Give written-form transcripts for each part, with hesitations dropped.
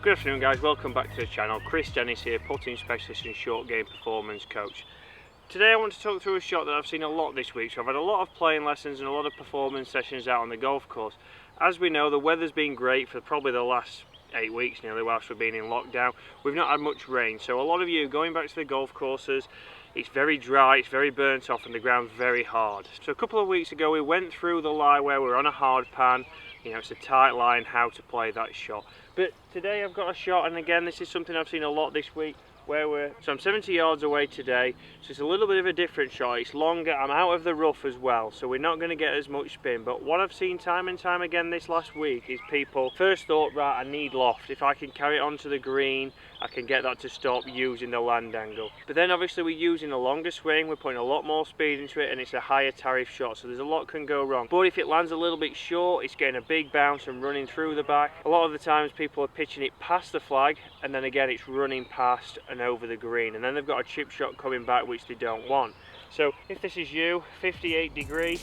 Good afternoon guys, welcome back to the channel. Chris Dennis here, putting specialist and short game performance coach. Today I want to talk through a shot that I've seen a lot this week. So I've had a lot of playing lessons and a lot of performance sessions out on the golf course. As we know, the weather's been great for probably the last 8 weeks nearly whilst we've been in lockdown. We've not had much rain, so a lot of you going back to the golf courses, it's very dry, it's very burnt off and the ground's very hard. So a couple of weeks ago we went through the lie where we're on a hard pan. You know, it's a tight line how to play that shot. But today I've got a shot, and again this is something I've seen a lot this week, where I'm 70 yards away today, so it's a little bit of a different shot. It's longer, I'm out of the rough as well, so we're not going to get as much spin. But what I've seen time and time again this last week is people first thought, right, I need loft. If I can carry it onto the green, I can get that to stop using the land angle. But then obviously we're using a longer swing, we're putting a lot more speed into it, and it's a higher tariff shot, so there's a lot can go wrong. But if it lands a little bit short, it's getting a big bounce and running through the back. A lot of the times people are pitching it past the flag, and then again it's running past and over the green, and then they've got a chip shot coming back which they don't want. So if this is you, 58 degree,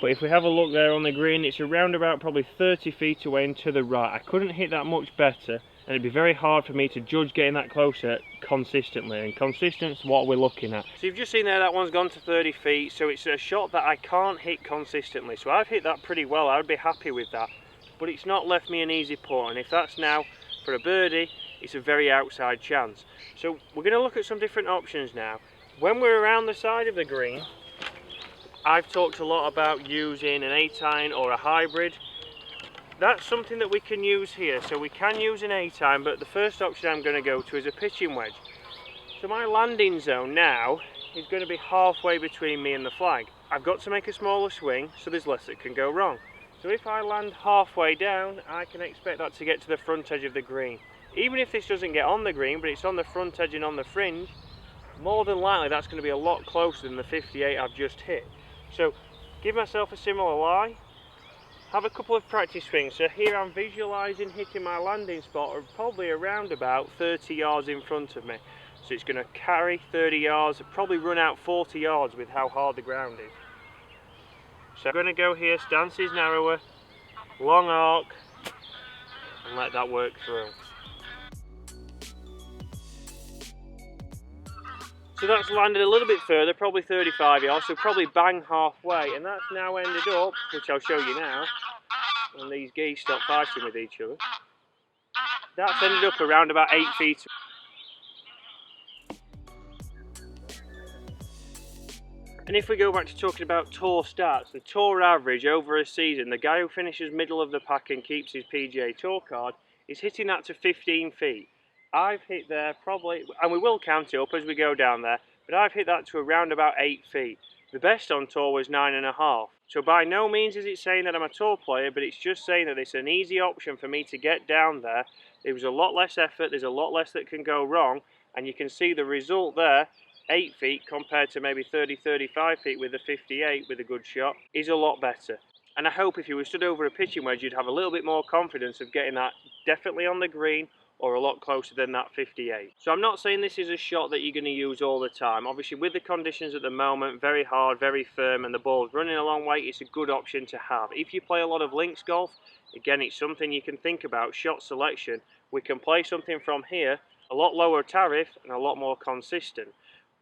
but if we have a look there on the green, it's around about probably 30 feet away and to the right. I couldn't hit that much better, and it'd be very hard for me to judge getting that closer consistently, and consistent's what we're looking at. So you've just seen there that one's gone to 30 feet, so it's a shot that I can't hit consistently. So I've hit that pretty well, I would be happy with that, but it's not left me an easy putt, and if that's now for a birdie, it's a very outside chance. So we're going to look at some different options now. When we're around the side of the green, I've talked a lot about using an 8-iron or a hybrid. That's something that we can use here. So we can use an 8-iron, but the first option I'm going to go to is a pitching wedge. So my landing zone now is going to be halfway between me and the flag. I've got to make a smaller swing, so there's less that can go wrong. So if I land halfway down, I can expect that to get to the front edge of the green. Even if this doesn't get on the green, but it's on the front edge and on the fringe, more than likely that's going to be a lot closer than the 58 I've just hit. So give myself a similar lie, have a couple of practice swings. So here I'm visualising hitting my landing spot probably around about 30 yards in front of me. So it's going to carry 30 yards, probably run out 40 yards with how hard the ground is. So I'm going to go here, stance is narrower, long arc, and let that work through. So that's landed a little bit further, probably 35 yards, so probably bang halfway, and that's now ended up, which I'll show you now, and these geese stop fighting with each other. That's ended up around about 8 feet. And if we go back to talking about tour stats, the tour average over a season, the guy who finishes middle of the pack and keeps his PGA Tour card is hitting that to 15 feet. I've hit there probably, and we will count it up as we go down there, but I've hit that to around about 8 feet. The best on tour was 9.5. So by no means is it saying that I'm a tour player, but it's just saying that it's an easy option for me to get down there. There was a lot less effort, there's a lot less that can go wrong, and you can see the result there, 8 feet compared to maybe 30-35 feet with the 58 with a good shot, is a lot better. And I hope if you were stood over a pitching wedge, you'd have a little bit more confidence of getting that definitely on the green, or a lot closer than that 58. So I'm not saying this is a shot that you're going to use all the time. Obviously with the conditions at the moment, very hard, very firm, and the ball's running a long way, it's a good option to have. If you play a lot of links golf, again it's something you can think about, shot selection. We can play something from here, a lot lower tariff and a lot more consistent.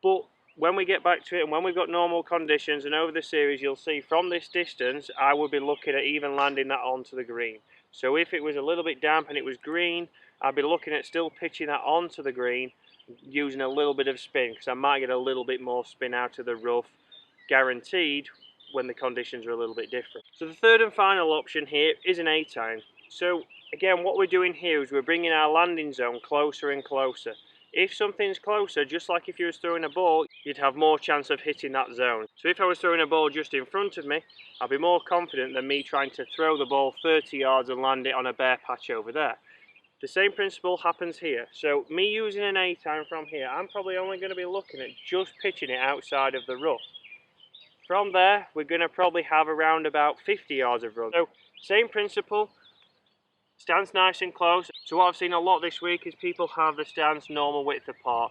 But when we get back to it and when we've got normal conditions and over the series, you'll see from this distance, I would be looking at even landing that onto the green. So if it was a little bit damp and it was green, I'd be looking at still pitching that onto the green, using a little bit of spin, because I might get a little bit more spin out of the rough, guaranteed, when the conditions are a little bit different. So the third and final option here is an 8-iron. So again, what we're doing here is we're bringing our landing zone closer and closer. If something's closer, just like if you was throwing a ball, you'd have more chance of hitting that zone. So if I was throwing a ball just in front of me, I'd be more confident than me trying to throw the ball 30 yards and land it on a bare patch over there. The same principle happens here. So me using an 8-iron from here, I'm probably only going to be looking at just pitching it outside of the rough. From there, we're going to probably have around about 50 yards of run. So same principle, stance nice and close. So what I've seen a lot this week is people have the stance normal width apart.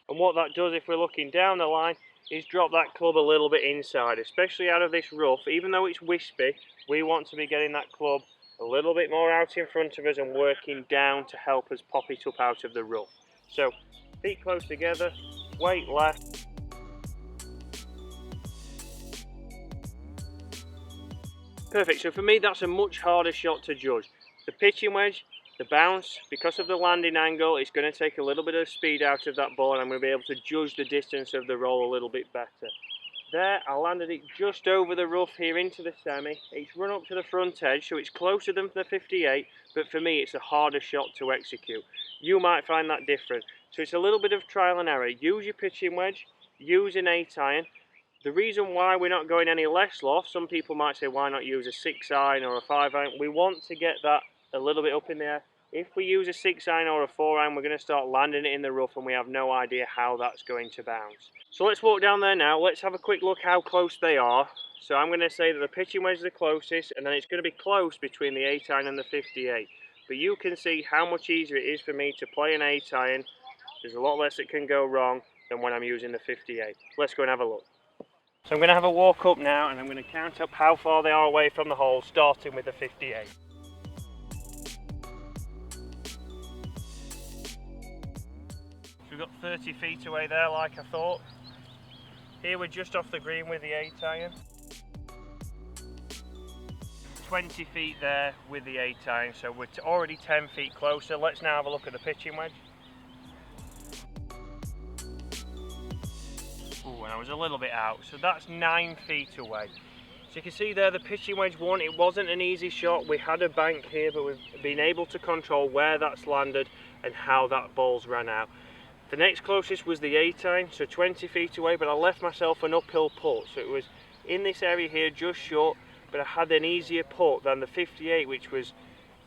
And what that does, if we're looking down the line, is drop that club a little bit inside, especially out of this rough. Even though it's wispy, we want to be getting that club a little bit more out in front of us and working down to help us pop it up out of the rough. So feet close together, weight left. Perfect, so for me that's a much harder shot to judge. The pitching wedge, the bounce, because of the landing angle, it's going to take a little bit of speed out of that ball and I'm going to be able to judge the distance of the roll a little bit better. There, I landed it just over the rough here into the semi. It's run up to the front edge, so it's closer than the 58, but for me it's a harder shot to execute. You might find that different. So it's a little bit of trial and error. Use your pitching wedge, use an 8-iron. The reason why we're not going any less loft, some people might say why not use a 6-iron or a 5-iron. We want to get that a little bit up in there. If we use a 6-iron or a 4-iron, we're going to start landing it in the rough and we have no idea how that's going to bounce. So let's walk down there now. Let's have a quick look how close they are. So I'm going to say that the pitching wedge is the closest, and then it's going to be close between the 8-iron and the 58. But you can see how much easier it is for me to play an 8-iron. There's a lot less that can go wrong than when I'm using the 58. Let's go and have a look. So I'm going to have a walk up now and I'm going to count up how far they are away from the hole, starting with the 58. So we've got 30 feet away there like I thought. Here we're just off the green with the 8-iron. 20 feet there with the 8-iron, so we're already 10 feet closer. Let's now have a look at the pitching wedge. And I was a little bit out, so that's 9 feet away. So you can see there the pitching wedge one, it wasn't an easy shot. We had a bank here, but we've been able to control where that's landed and how that ball's ran out. The next closest was the 8-iron, so 20 feet away, but I left myself an uphill putt, so it was in this area here just short, but I had an easier putt than the 58, which was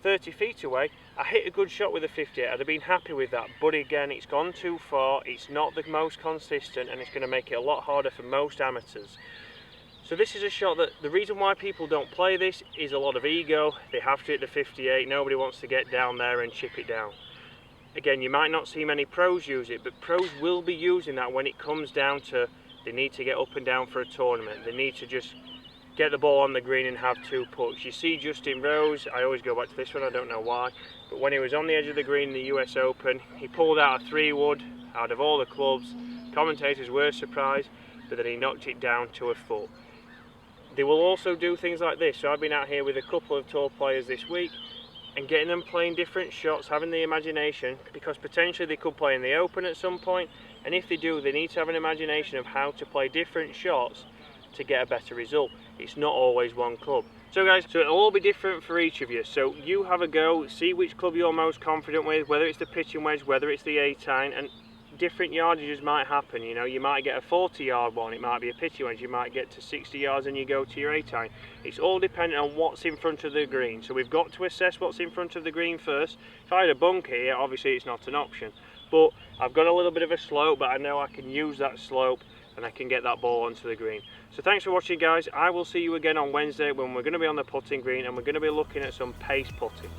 30 feet away. I hit a good shot with the 58, I'd have been happy with that, but again it's gone too far, it's not the most consistent and it's going to make it a lot harder for most amateurs. So this is a shot that the reason why people don't play this is a lot of ego. They have to hit the 58, nobody wants to get down there and chip it down. Again, you might not see many pros use it, but pros will be using that when it comes down to they need to get up and down for a tournament, they need to just get the ball on the green and have 2 putts. You see Justin Rose, I always go back to this one, I don't know why, but when he was on the edge of the green in the US Open, he pulled out a 3-wood out of all the clubs. Commentators were surprised, but then he knocked it down to a foot. They will also do things like this. So I've been out here with a couple of tour players this week and getting them playing different shots, having the imagination, because potentially they could play in the Open at some point, and if they do, they need to have an imagination of how to play different shots to get a better result. It's not always one club. So guys, so it'll all be different for each of you. So you have a go, see which club you're most confident with, whether it's the pitching wedge, whether it's the 8-iron, and different yardages might happen. You know, you might get a 40-yard one, it might be a pitching wedge, you might get to 60 yards and you go to your 8-iron. It's all dependent on what's in front of the green. So we've got to assess what's in front of the green first. If I had a bunker here, obviously it's not an option. But I've got a little bit of a slope, but I know I can use that slope and I can get that ball onto the green. So thanks for watching guys. I will see you again on Wednesday when we're going to be on the putting green and we're going to be looking at some pace putting.